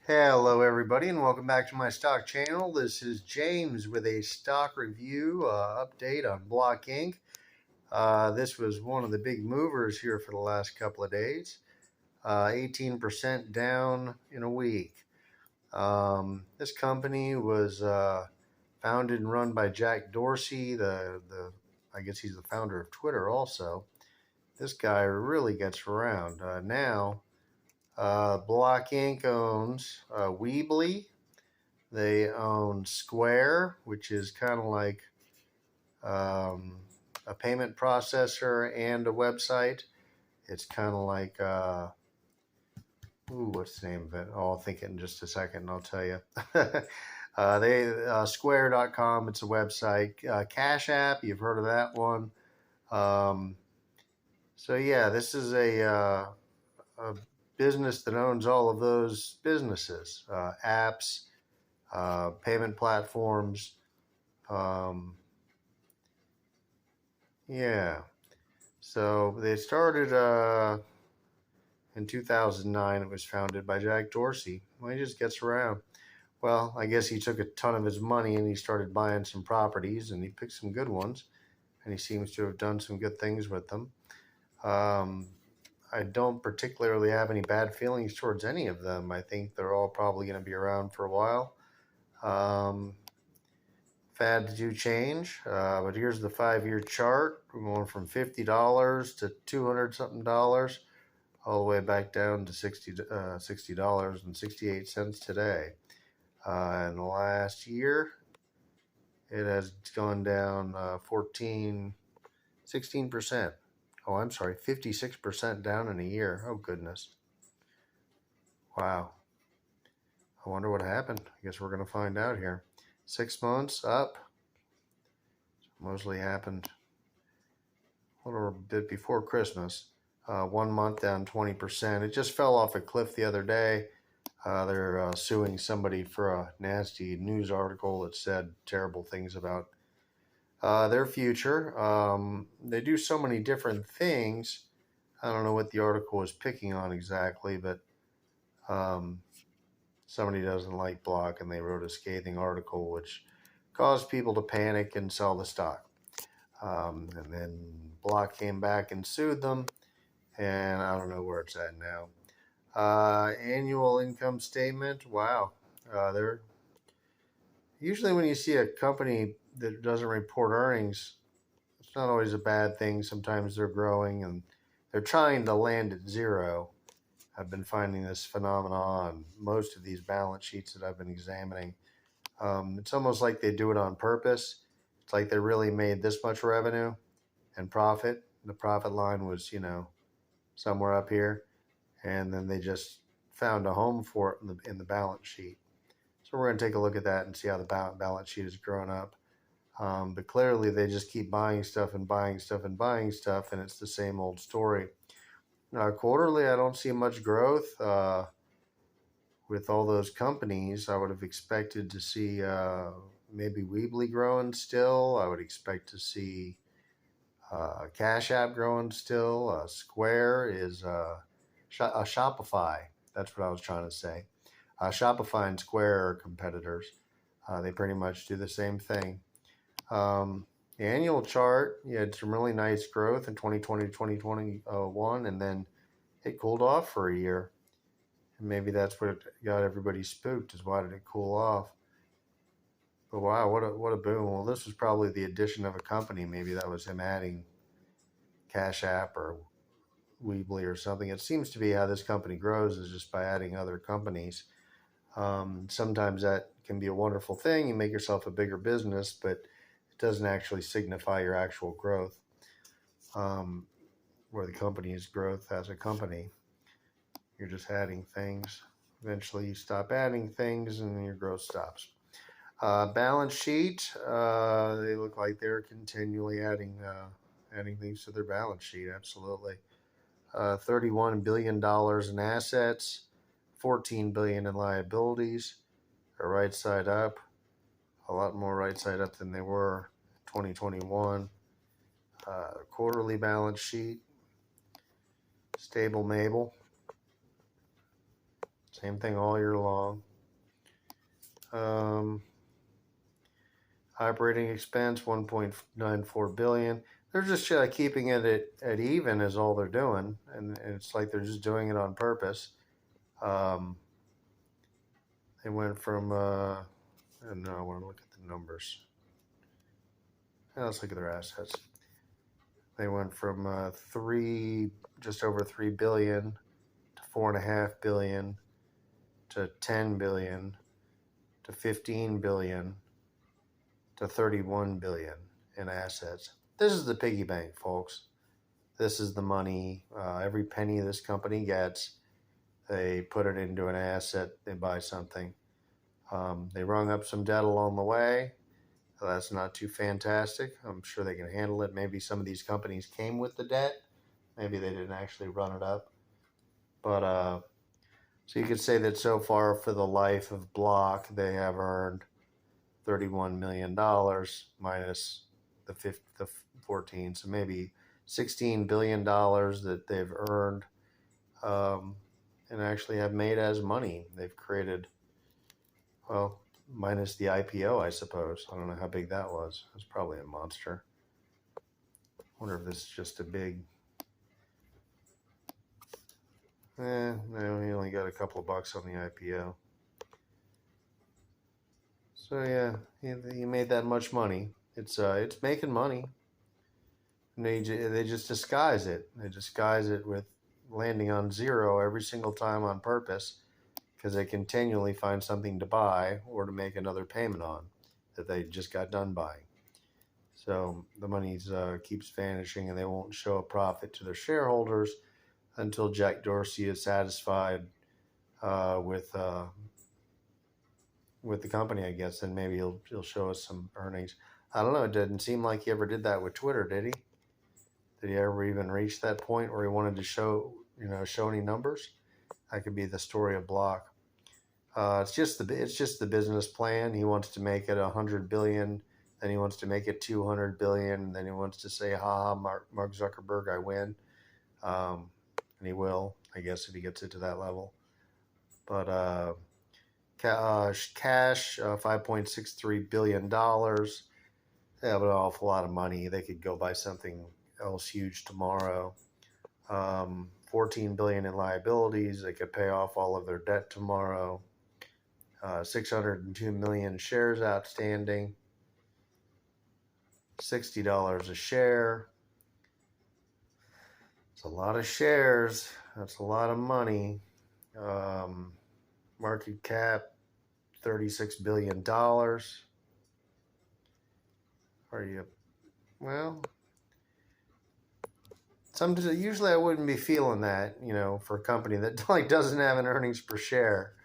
Hello everybody and welcome back to my stock channel. This is James with a stock review update on Block Inc. This was one of the big movers here for the last couple of days. 18% down in a week. This company was founded and run by Jack Dorsey. I guess he's the founder of Twitter also. This guy really gets around. Now Block Inc. owns Weebly. They own Square, which is kind of like um, a payment processor and a website. It's kind of like, what's the name of it? Oh, I'll think it in just a second and I'll tell you. Square.com, it's a website. Cash App, you've heard of that one. Um, so, yeah, this is a business that owns all of those businesses, apps, payment platforms. Um, yeah. So they started in 2009. It was founded by Jack Dorsey. Well, he just gets around. Well, I guess he took a ton of his money and he started buying some properties and he picked some good ones. And he seems to have done some good things with them. I don't particularly have any bad feelings towards any of them. I think they're all probably going to be around for a while. Fads do change, but here's the 5-year chart. We're going from $50 to 200 something dollars, all the way back down to $60.68 today. In the last year, it has gone down 16%. Oh, I'm sorry, 56% down in a year. Oh, goodness. Wow. I wonder what happened. I guess we're going to find out here. 6 months up. Mostly happened a little bit before Christmas. 1 month down 20%. It just fell off a cliff the other day. They're suing somebody for a nasty news article that said terrible things about their future. They do so many different things. I don't know what the article was picking on exactly, but somebody doesn't like Block and they wrote a scathing article which caused people to panic and sell the stock. And then Block came back and sued them, and I don't know where it's at now. Annual income statement. Wow. They're usually, when you see a company that doesn't report earnings, it's not always a bad thing. Sometimes they're growing and they're trying to land at zero. I've been finding this phenomenon on most of these balance sheets that I've been examining. It's almost like they do it on purpose. It's like they really made this much revenue and profit. The profit line was, somewhere up here, and then they just found a home for it in the balance sheet. So we're going to take a look at that and see how the balance sheet has grown up. But clearly, they just keep buying stuff and buying stuff and buying stuff, and it's the same old story. Quarterly, I don't see much growth. With all those companies, I would have expected to see maybe Weebly growing still. I would expect to see Cash App growing still. Square is Shopify. That's what I was trying to say. Shopify and Square are competitors. They pretty much do the same thing. The annual chart, you had some really nice growth in 2020 to 2021, and then it cooled off for a year. And maybe that's what got everybody spooked, is why did it cool off? But wow, what a boom. Well, this was probably the addition of a company. Maybe that was him adding Cash App or Weebly or something. It seems to be how this company grows, is just by adding other companies. Sometimes that can be a wonderful thing. You make yourself a bigger business, but it doesn't actually signify your actual growth, where the company's growth as a company. You're just adding things. Eventually you stop adding things and then your growth stops. Balance sheet, they look like they're continually adding things to their balance sheet. Absolutely. $31 billion in assets, $14 billion in liabilities. They're right side up, a lot more right side up than they were in 2021. Quarterly balance sheet, stable Mabel. Same thing all year long. Operating expense, 1.94 billion. They're just keeping it at even is all they're doing, and it's like they're just doing it on purpose. They went from I don't know. I want to look at the numbers. Let's look at their assets. They went from just over 3 billion to 4.5 billion to 10 billion to 15 billion to 31 billion in assets. This is the piggy bank, folks. This is the money. Every penny this company gets, they put it into an asset. They buy something. They rung up some debt along the way. So that's not too fantastic. I'm sure they can handle it. Maybe some of these companies came with the debt. Maybe they didn't actually run it up. But so you could say that so far for the life of Block, they have earned $31 million minus the 14. So maybe $16 billion that they've earned and actually have made as money. They've created, well, minus the IPO, I suppose. I don't know how big that was. It was probably a monster. I wonder if this is just a big... no, he only got a couple of bucks on the IPO. So yeah, he made that much money. It's making money. And they just disguise it. They disguise it with landing on zero every single time on purpose, because they continually find something to buy or to make another payment on that they just got done buying. So the money keeps vanishing, and they won't show a profit to their shareholders until Jack Dorsey is satisfied with the company, I guess. Then maybe he'll show us some earnings. I don't know. It didn't seem like he ever did that with Twitter, did he? Did he ever even reach that point where he wanted to show any numbers? That could be the story of Block. It's just the business plan. He wants to make it 100 billion, then he wants to make it 200 billion, then he wants to say, "Ha ha, Mark Zuckerberg, I win," and he will, I guess, if he gets it to that level. But cash, $5.63 billion. They have an awful lot of money. They could go buy something else huge tomorrow. 14 billion in liabilities. They could pay off all of their debt tomorrow. 602 million shares outstanding. $60 a share. It's a lot of shares. That's a lot of money. Market cap, $36 billion. Are you? Well, usually I wouldn't be feeling that, for a company that doesn't have an earnings per share.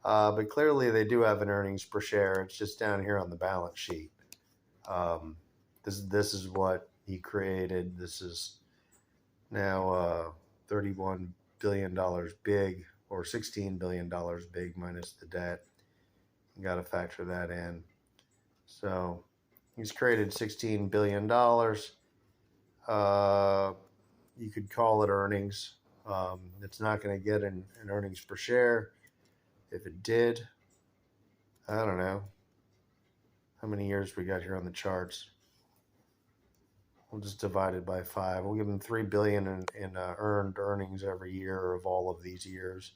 But clearly they do have an earnings per share. It's just down here on the balance sheet. This is what he created. This is now $31 billion big, or $16 billion big minus the debt. You got to factor that in. So he's created $16 billion. You could call it earnings. It's not going to get an earnings per share. If it did, I don't know how many years we got here on the charts. We'll just divide it by 5. We'll give them $3 billion in earned earnings every year of all of these years,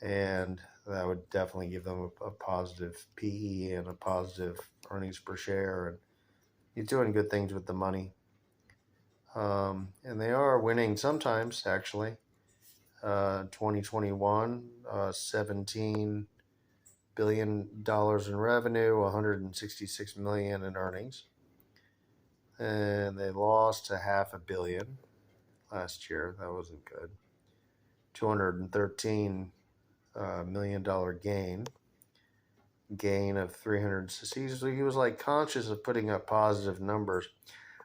and that would definitely give them a positive PE and a positive earnings per share. And he's doing good things with the money, and they are winning sometimes. Actually, 2021, $17 billion in revenue, 166 million in earnings. And they lost to $500 million last year. That wasn't good. $213 million gain of 300. He was conscious of putting up positive numbers.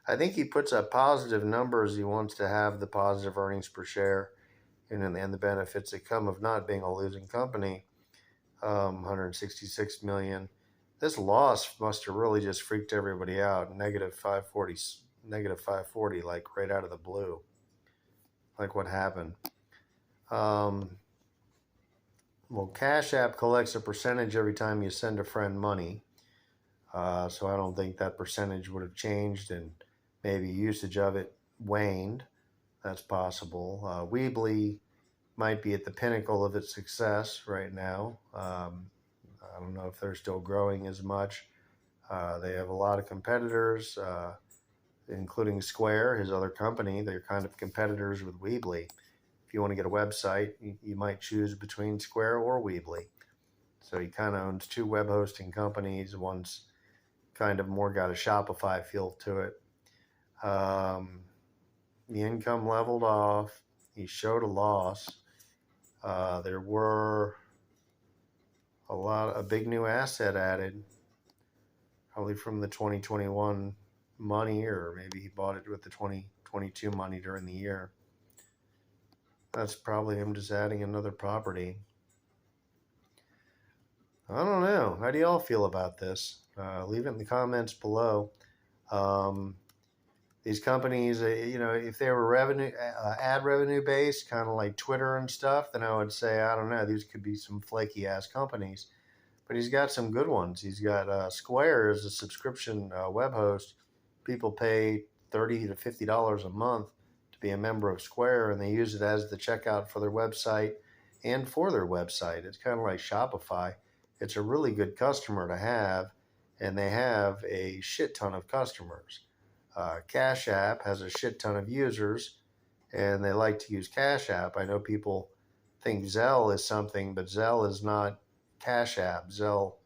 I think he puts up positive numbers. He wants to have the positive earnings per share and the benefits that come of not being a losing company. 166 million. This loss must have really just freaked everybody out. Negative 540, right out of the blue. What happened? Well, Cash App collects a percentage every time you send a friend money. So I don't think that percentage would have changed, and maybe usage of it waned. That's possible. Weebly might be at the pinnacle of its success right now. I don't know if they're still growing as much. They have a lot of competitors, including Square, his other company. They're kind of competitors with Weebly. If you want to get a website, you might choose between Square or Weebly. So he kind of owns two web hosting companies. One's kind of more got a Shopify feel to it. The income leveled off. He showed a loss. There were a big new asset added, probably from the 2021 money, or maybe he bought it with the 2022 money during the year. That's probably him just adding another property. I don't know. How do y'all feel about this? Leave it in the comments below. These companies, if they were ad revenue based, kind of like Twitter and stuff, then I would say, I don't know, these could be some flaky ass companies. But he's got some good ones. He's got Square as a subscription web host. People pay $30 to $50 a month to be a member of Square, and they use it as the checkout for their website and for their website. It's kind of like Shopify. It's a really good customer to have, and they have a shit ton of customers. Cash App has a shit ton of users, and they like to use Cash App. I know people think Zelle is something, but Zelle is not Cash App. Zelle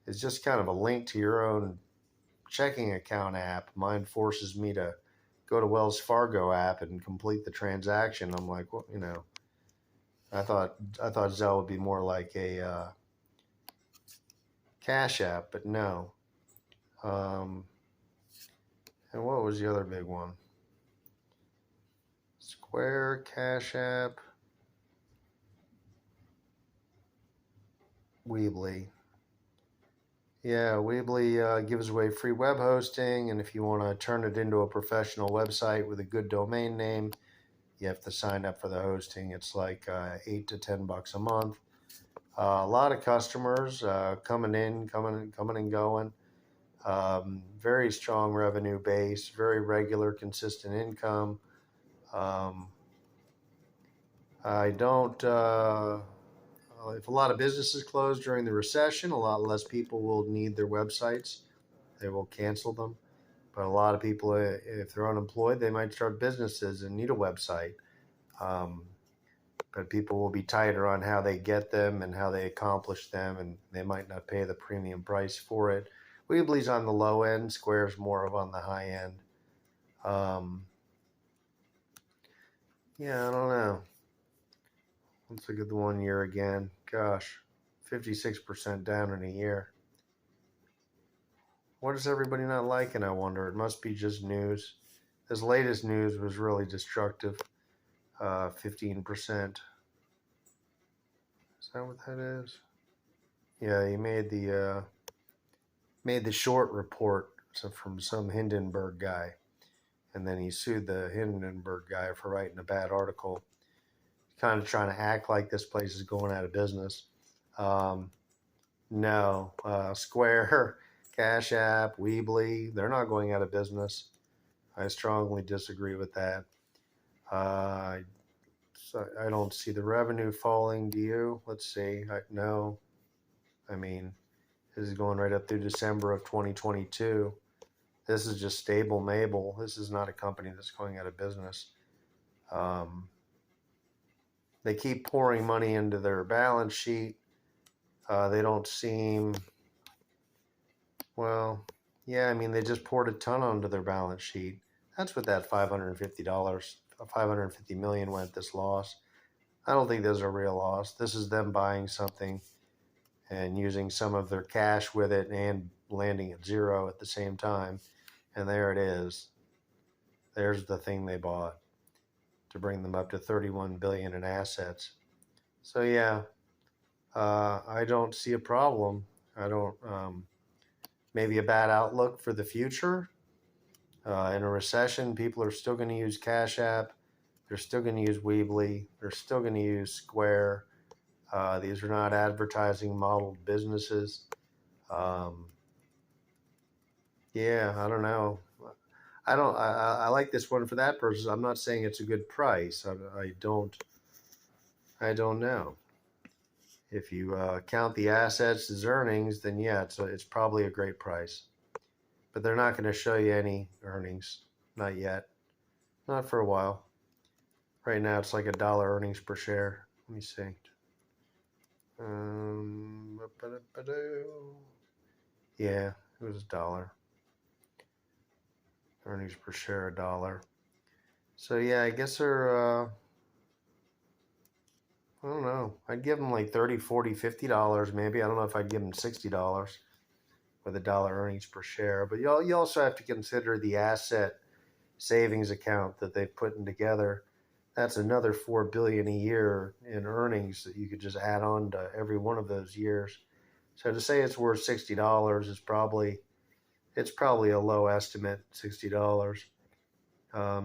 is just kind of a link to your own checking account app. Mine forces me to go to Wells Fargo app and complete the transaction. I'm like, well, I thought Zelle would be more like a Cash App, but no. And what was the other big one? Square, Cash App, Weebly. Yeah, Weebly gives away free web hosting, and if you want to turn it into a professional website with a good domain name, you have to sign up for the hosting. It's like $8 to $10 a month. A lot of customers coming and going. Very strong revenue base, very regular, consistent income. I don't. If a lot of businesses close during the recession, a lot less people will need their websites. They will cancel them. But a lot of people, if they're unemployed, they might start businesses and need a website. But people will be tighter on how they get them and how they accomplish them, and they might not pay the premium price for it. Weebly's on the low end. Square's more of on the high end. Yeah, I don't know. Let's look at the 1 year again. Gosh, 56% down in a year. What is everybody not liking, I wonder? It must be just news. This latest news was really destructive. 15%. Is that what that is? Yeah, he made the short report from some Hindenburg guy, and then he sued the Hindenburg guy for writing a bad article. Kind of trying to act like this place is going out of business. No, Square, Cash App, Weebly, they're not going out of business. I strongly disagree with that. So I don't see the revenue falling. Do you? Let's see. No. I mean, this is going right up through December of 2022. This is just stable Mabel. This is not a company that's going out of business. They keep pouring money into their balance sheet. They don't seem, well, yeah, I mean, they just poured a ton onto their balance sheet. That's what that $550 million went, this loss. I don't think there's a real loss. This is them buying something and using some of their cash with it and landing at zero at the same time. And there it is. There's the thing they bought to bring them up to $31 billion in assets. So yeah, I don't see a problem. I don't. Maybe a bad outlook for the future. In a recession, people are still going to use Cash App. They're still going to use Weebly. They're still going to use Square. These are not advertising modeled businesses. Yeah, I don't know. I like this one for that purpose. I'm not saying it's a good price. I don't know. If you count the assets as earnings, then yeah, it's probably a great price. But they're not going to show you any earnings. Not yet. Not for a while. Right now, it's like $1 earnings per share. Let me see. Yeah, it was $1. Earnings per share, $1. So yeah, I guess they're, I don't know. I'd give them like $30, $40, $50 maybe. I don't know if I'd give them $60 with $1 earnings per share. But you also have to consider the asset savings account that they've put together. That's another $4 billion a year in earnings that you could just add on to every one of those years. So to say it's worth $60 is probably a low estimate, $60,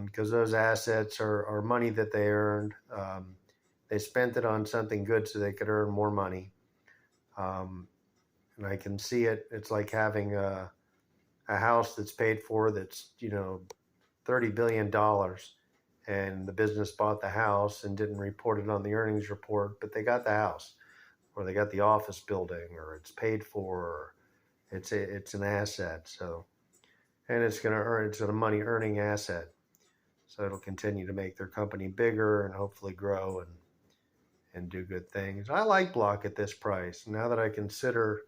because those assets are money that they earned. They spent it on something good so they could earn more money. And I can see it. It's like having a house that's paid for that's, $30 billion, and the business bought the house and didn't report it on the earnings report, but they got the house, or they got the office building, or it's paid for, or it's an asset. So, and it's a money earning asset. So it'll continue to make their company bigger and hopefully grow and do good things. I like Block at this price. Now that I consider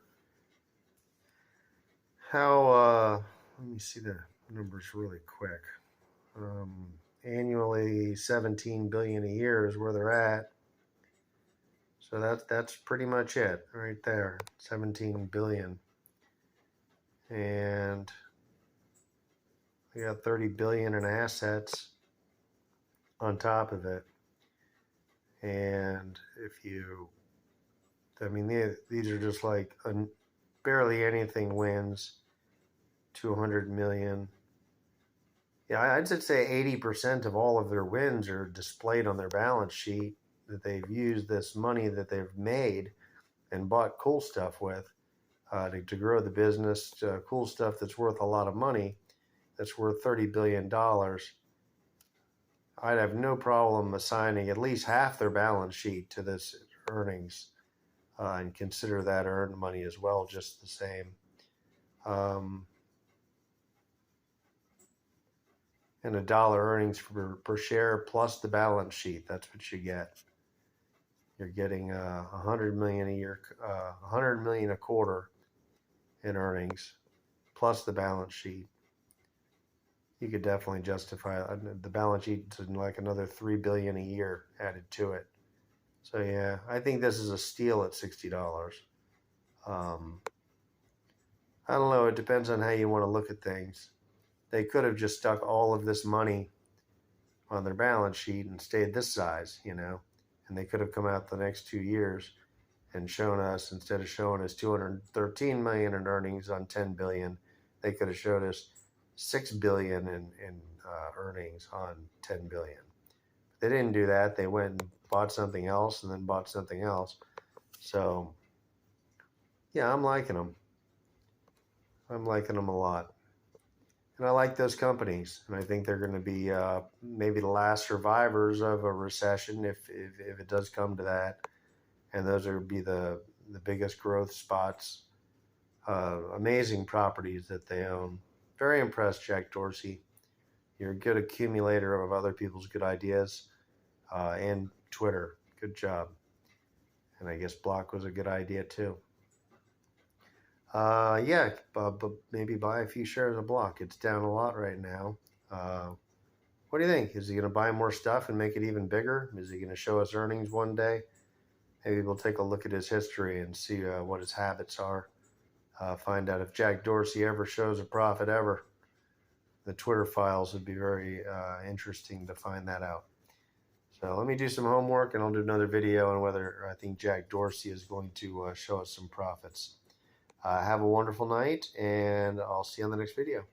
how, let me see the numbers really quick. Annually, 17 billion a year is where they're at. So that's pretty much it right there, 17 billion. And we got 30 billion in assets on top of it. And these are just like barely anything wins 200 million. Yeah, I'd say 80% of all of their wins are displayed on their balance sheet, that they've used this money that they've made and bought cool stuff with to grow the business, cool stuff that's worth a lot of money, that's worth $30 billion. I'd have no problem assigning at least half their balance sheet to this earnings and consider that earned money as well, just the same. And $1 earnings per share plus the balance sheet. That's what you get. You're getting 100 million a year, 100 million a quarter in earnings, plus the balance sheet. You could definitely justify the balance sheet to like another 3 billion a year added to it. So yeah, I think this is a steal at $60. I don't know. It depends on how you want to look at things. They could have just stuck all of this money on their balance sheet and stayed this size, and they could have come out the next 2 years and shown us, instead of showing us 213 million in earnings on 10 billion, they could have showed us 6 billion in earnings on 10 billion. They didn't do that. They went and bought something else and then bought something else. So yeah, I'm liking them. I'm liking them a lot. And I like those companies, and I think they're going to be maybe the last survivors of a recession if it does come to that. And those would be the biggest growth spots. Amazing properties that they own. Very impressed, Jack Dorsey. You're a good accumulator of other people's good ideas, and Twitter. Good job. And I guess Block was a good idea too. Yeah, but maybe buy a few shares of Block. It's down a lot right now. What do you think? Is he going to buy more stuff and make it even bigger? Is he going to show us earnings one day? Maybe we'll take a look at his history and see what his habits are. Find out if Jack Dorsey ever shows a profit ever. The Twitter files would be very interesting to find that out. So let me do some homework, and I'll do another video on whether I think Jack Dorsey is going to show us some profits. Have a wonderful night, and I'll see you on the next video.